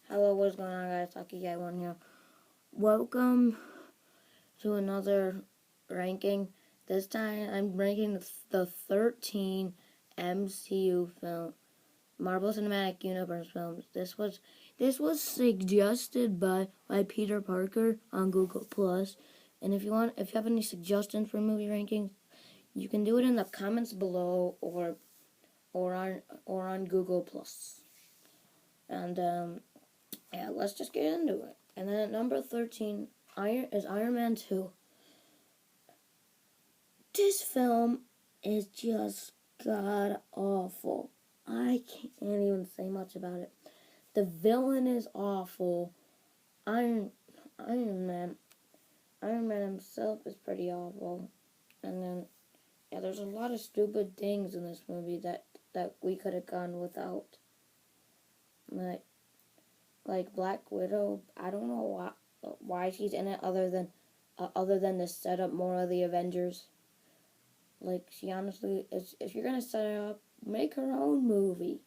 Hello, what's going on, guys? Lucky Guy 1 here. Welcome to another ranking. This time, I'm ranking the 13 MCU film, Marvel Cinematic Universe films. This was suggested by Peter Parker on Google Plus. And if you have any suggestions for movie rankings, you can do it in the comments below or on Google Plus. And yeah, let's just get into it. And then at number 13 is Iron Man 2. This film is just god awful. I can't even say much about it. The villain is awful. Iron Man himself is pretty awful. And then, yeah, there's a lot of stupid things in this movie that we could have gone without. Like Black Widow, I don't know why she's in it other than to set up more of the Avengers. Like, she honestly, if you're gonna set her up, make her own movie.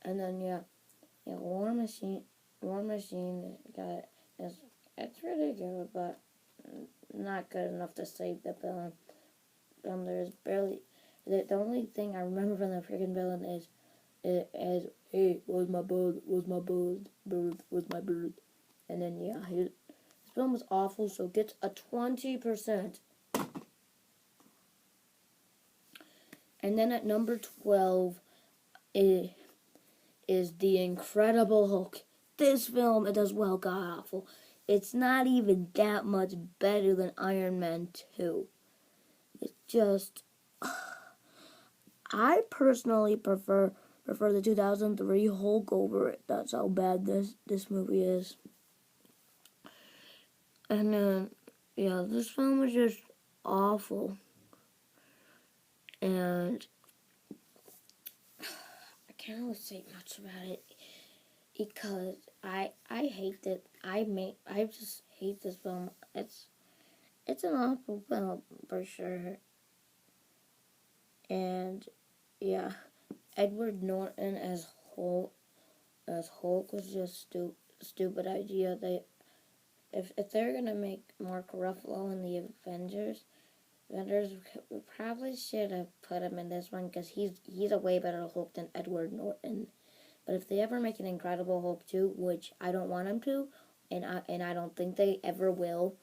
And then War Machine it's really good, but not good enough to save the villain. There's barely the only thing I remember from the freaking villain is hey, where's my bird? Where's my bird? Where's my bird? And then, this film was awful, so it gets a 20%. And then at number 12 is The Incredible Hulk. This film, it as well got awful. It's not even that much better than Iron Man 2. It's just... I personally prefer the 2003 Hulk over it. That's how bad this movie is. And then, this film was just awful. And I can't really say much about it because I hate it. I just hate this film. It's an awful film for sure. And Edward Norton as Hulk was just stupid idea. If they're gonna make Mark Ruffalo in the Avengers probably should have put him in this one because he's a way better Hulk than Edward Norton. But if they ever make an Incredible Hulk 2, which I don't want them to, and I don't think they ever will,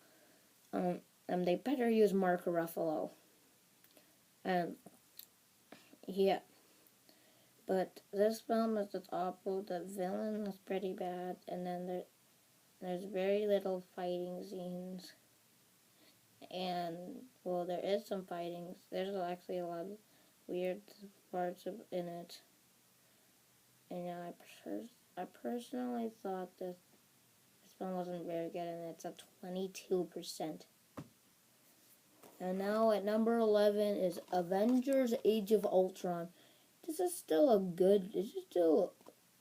they better use Mark Ruffalo. But this film is just awful. The villain is pretty bad, and then there's very little fighting scenes. And, well, there is some fighting. There's actually a lot of weird parts in it. And I personally thought this film wasn't very good, and it's at 22%. And now at number 11 is Avengers: Age of Ultron. This is still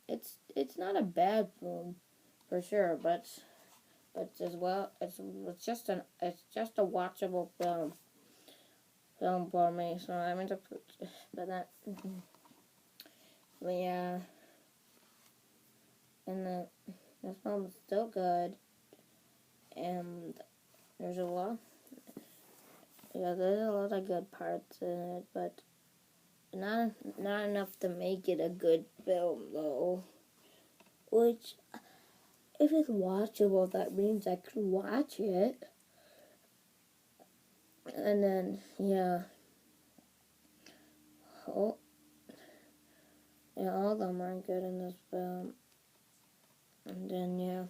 it's not a bad film for sure, but as well it's just a watchable film for me. So I'm into and this film is still good, and there's a lot of good parts in it, but not enough to make it a good film though. Which, if it's watchable, that means I could watch it. And then, all of them aren't good in this film. And then,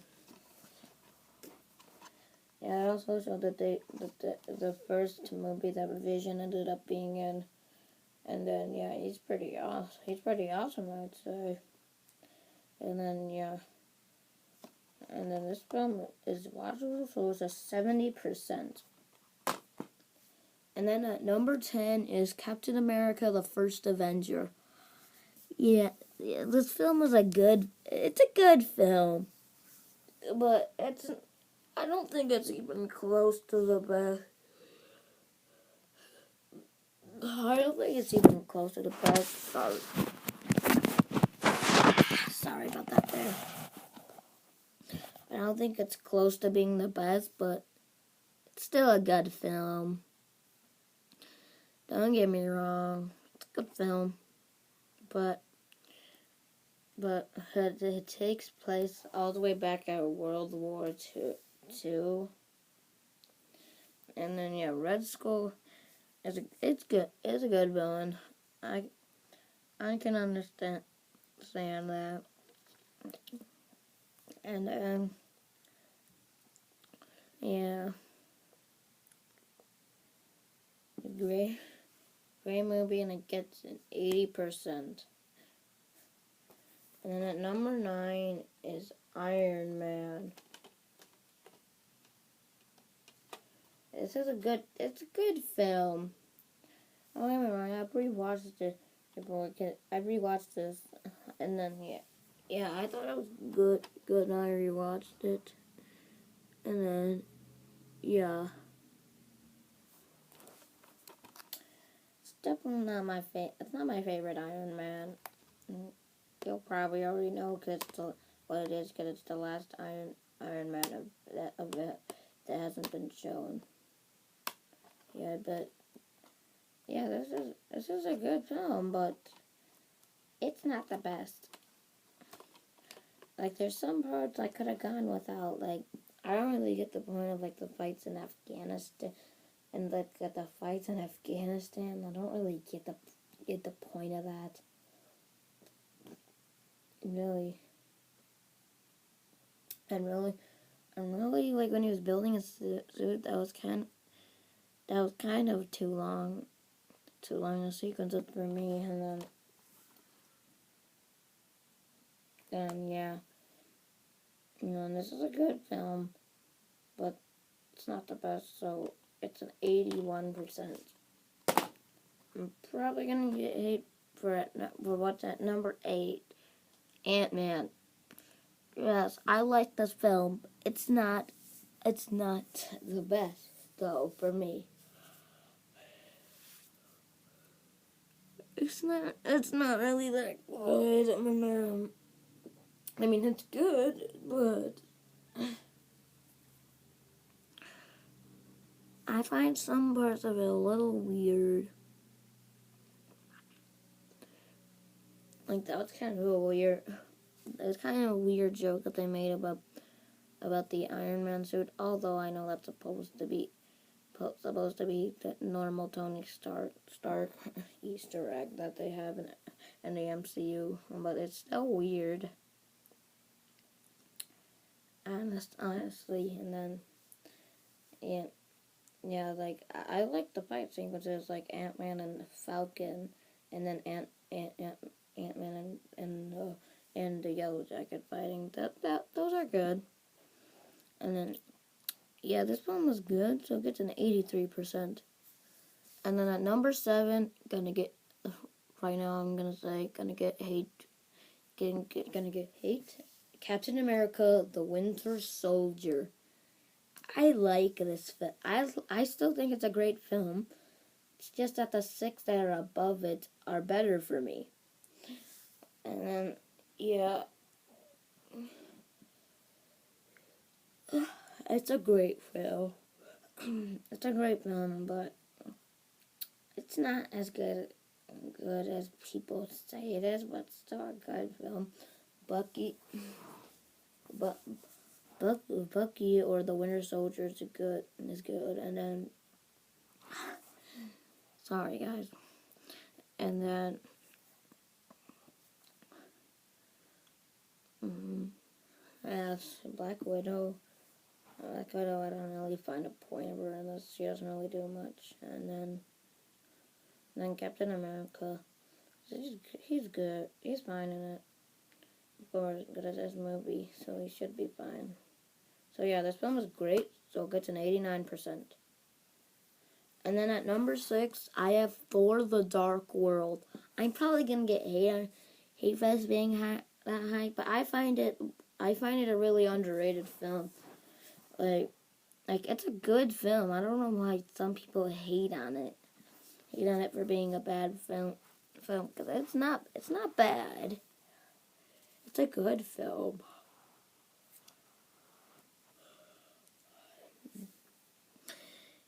I also showed that the first movie that Vision ended up being in. And then, he's pretty awesome. He's pretty awesome, I'd say. And then, and then this film is watchable, so it's a 70%. And then at number 10 is Captain America: The First Avenger. This film is it's a good film. But I don't think it's even close to the best. I don't think it's even close to the best. Sorry about that there. don't think it's close to being the best, but it's still a good film. Don't get me wrong, it's a good film, but it takes place all the way back at World War II. And then Red Skull it's good. It's a good villain. I can understand that. And yeah, great movie, and it gets an 80%. And then at number 9 is Iron Man. It's a good film. Oh, wait a minute, I've rewatched it before. I rewatched this, and then yeah, I thought it was good. And I rewatched it, and then yeah, it's definitely not my It's not my favorite Iron Man. You'll probably already know what it is, because it's the last Iron Man of it that hasn't been shown. Yeah, but yeah, this is a good film, but it's not the best. Like, there's some parts I could have gone without. Like, I don't really get the point of the fights in Afghanistan, and the fights in Afghanistan. I don't really get the point of that. Really. And really like when he was building his suit, that was kind of too long a sequence for me. And then yeah, and this is a good film, but it's not the best, so it's an 81%. I'm probably gonna get hate for what's at number 8, Ant-Man. Yes, I like this film. It's not the best though for me. It's not really that good. I mean, it's good, but I find some parts of it a little weird. Like, that was kind of a weird joke that they made about the Iron Man suit. Although I know that's supposed to be the normal Tony Stark Easter egg that they have in the MCU, but it's still weird. Honestly, and then yeah, like I like the fight sequences, like Ant-Man and Falcon, and then Ant-Man and the Yellow Jacket fighting. Those are good. And then yeah, this film was good, so it gets an 83%. And then at number 7, gonna get hate. Captain America: The Winter Soldier. I like this film. I still think it's a great film. It's just that the 6 that are above it are better for me. And then yeah, it's a great film. It's a great film, but it's not as good as people say it is, but still a good film. Bucky or the Winter Soldier is good, and then sorry guys, and then as Black Widow, I don't really find a point of her unless she doesn't really do much, and then Captain America, he's good, he's fine in it, or as good as this movie, so he should be fine. So yeah, this film is great, so it gets an 89%. And then at number 6, I have Thor: The Dark World. I'm probably gonna get hate for this being that high, but I find it a really underrated film. Like it's a good film. I don't know why some people hate on it for being a bad film, because it's not bad. It's a good film.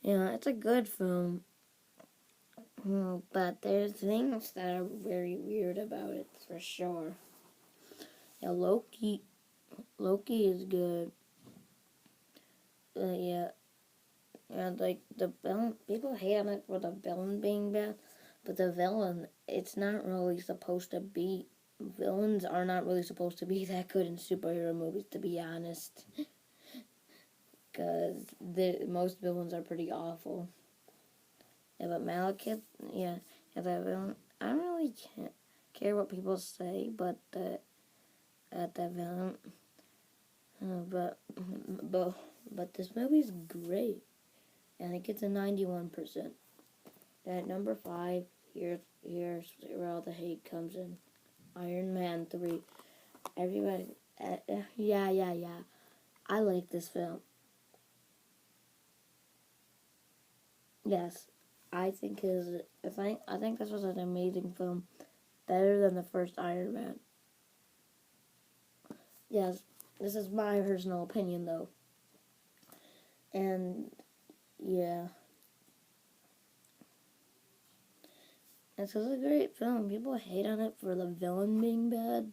Yeah, it's a good film. But there's things that are very weird about it, for sure. Yeah, Loki is good. Yeah, and like the villain, people hate on it for the villain being bad, but the villain, it's not really supposed to be. Villains are not really supposed to be that good in superhero movies, to be honest, because most villains are pretty awful. Yeah, but Malekith, yeah, that villain. I don't really care what people say, but the villain, but but this movie's great, and it gets a 91%. At number 5, here's where all the hate comes in. Iron Man 3. Everybody, yeah. I like this film. Yes, I think I think this was an amazing film, better than the first Iron Man. Yes, this is my personal opinion though, and yeah, this is a great film. People hate on it for the villain being bad,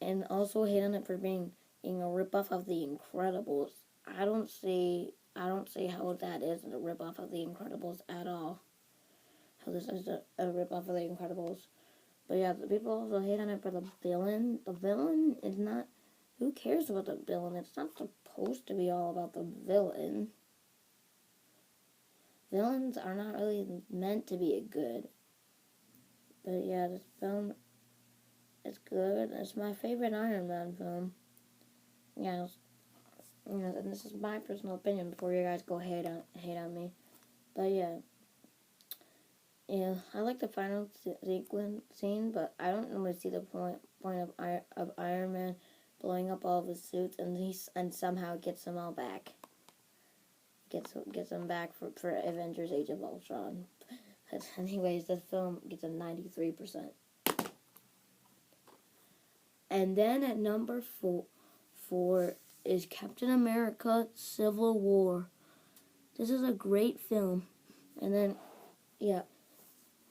and also hate on it for being a ripoff of The Incredibles. I don't see how that is a ripoff of The Incredibles at all. How this is a ripoff of The Incredibles. But yeah, the people also hate on it for the villain. The villain is not. Who cares about the villain? It's not supposed to be all about the villain. Villains are not really meant to be good. But yeah, this film is good. It's my favorite Iron Man film. Yeah, and this is my personal opinion before you guys go hate on me. But yeah, I like the final sequence scene, but I don't really see the point of Iron Man blowing up all of his suits and somehow gets them all back. Gets them back for Avengers: Age of Ultron. But anyways, this film gets a 93%. And then at number four is Captain America: Civil War. This is a great film. And then, yeah,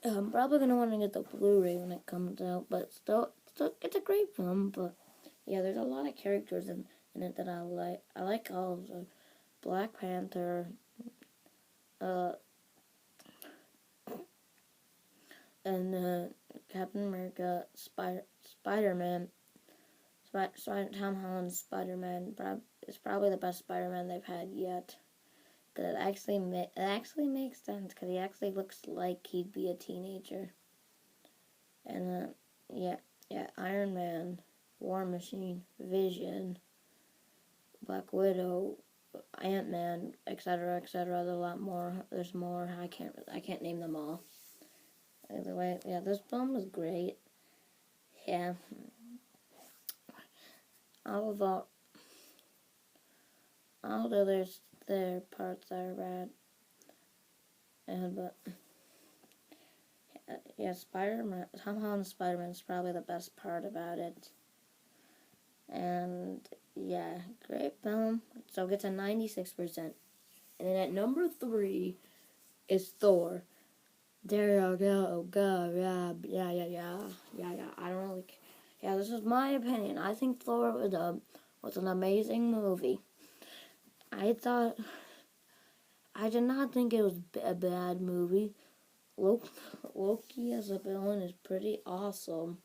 I'm probably going to want to get the Blu-ray when it comes out, but still, it's a great film. But yeah, there's a lot of characters in it that I like. I like all of them. Black Panther, and Captain America, Spider-Man, Tom Holland's Spider-Man is probably the best Spider-Man they've had yet. Because it actually makes sense, because he actually looks like he'd be a teenager. And yeah, Iron Man, War Machine, Vision, Black Widow, Ant-Man, etc., etc. There's a lot more. There's more. I can't name them all. Either way, yeah, this film was great. Yeah, all the their parts are bad, but yeah, Spider-Man, Tom Holland's Spider-Man is probably the best part about it. And yeah, great film. So it gets a 96%. And then at number 3 is Thor. There you go, yeah. I don't really. Yeah, this is my opinion. I think Thor was an amazing movie. I did not think it was a bad movie. Loki as a villain is pretty awesome.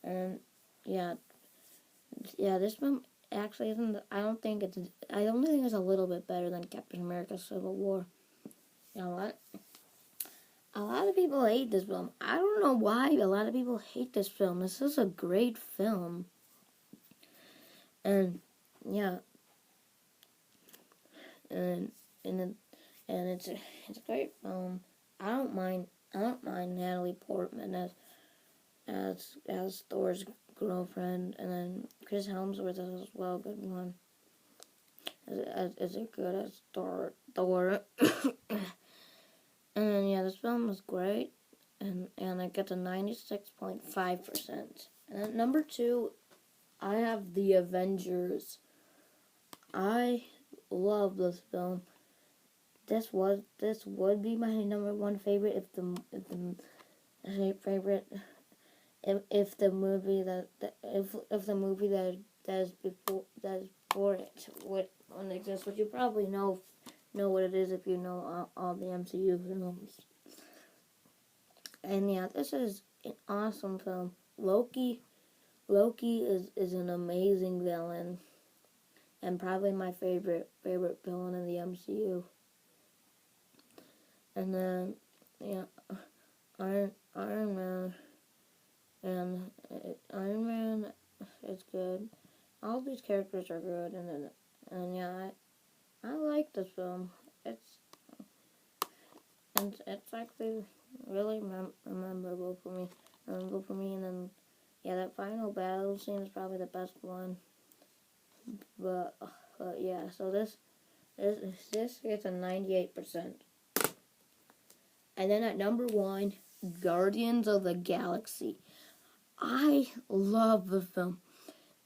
And yeah, this one actually isn't. I don't think it's a little bit better than Captain America: Civil War. You know what? A lot of people hate this film. I don't know why a lot of people hate this film. This is a great film. And yeah, and and it's a great film. I don't mind Natalie Portman as Thor's girlfriend, and then Chris Hemsworth as well. Good one. Is it good as Thor? And then yeah, this film was great, and it gets a 96.5%. And at number 2, I have The Avengers. I love this film. this would be my number one favorite if the movie if the movie that is before it would exist, which you probably know what it is if you know all the MCU films. And yeah, this is an awesome film. Loki is an amazing villain and probably my favorite villain in the MCU. And then yeah, Iron Man and Iron Man is good. All these characters are good, and yeah, I like this film. It's actually really memorable for me. And then yeah, that final battle scene is probably the best one. But yeah, so this gets a 98%. And then at number 1, Guardians of the Galaxy. I love the film.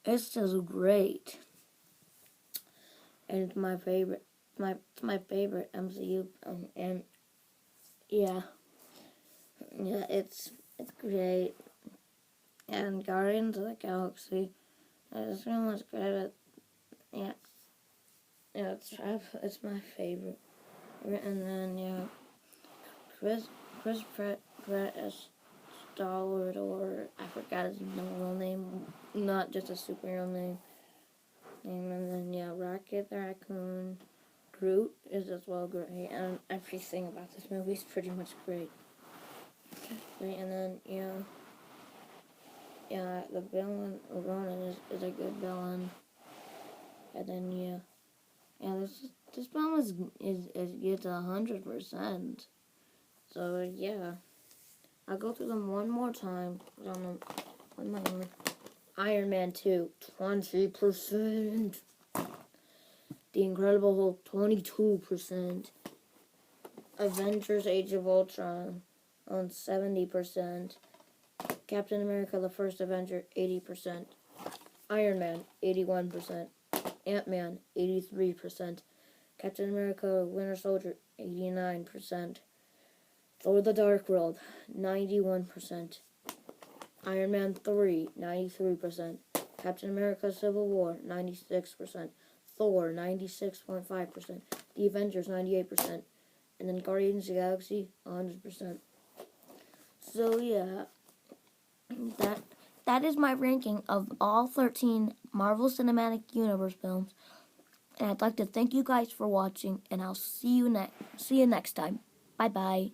It's just great, and it's my favorite. My favorite MCU, and yeah, it's great. And Guardians of the Galaxy, this film was great. Yeah, it's my favorite. And then yeah, Chris Pratt as Star-Lord, or I forgot his real name, not just a superhero name. And then yeah, Rocket the Raccoon, Groot is as well great, and everything about this movie is pretty much great. And then yeah, the villain Ronan is a good villain. And then yeah, this film is gets 100%. So yeah, I'll go through them one more time. Iron Man 2, 20%. The Incredible Hulk, 22%. Avengers Age of Ultron on 70%. Captain America the First Avenger, 80%. Iron Man, 81%. Ant-Man, 83%. Captain America Winter Soldier, 89%. Thor the Dark World, 91%. Iron Man 3, 93%. Captain America Civil War, 96%. Thor, 96.5%. The Avengers, 98%. And then Guardians of the Galaxy, 100%. So yeah, that is my ranking of all 13 Marvel Cinematic Universe films. And I'd like to thank you guys for watching, and I'll see you next time. Bye bye.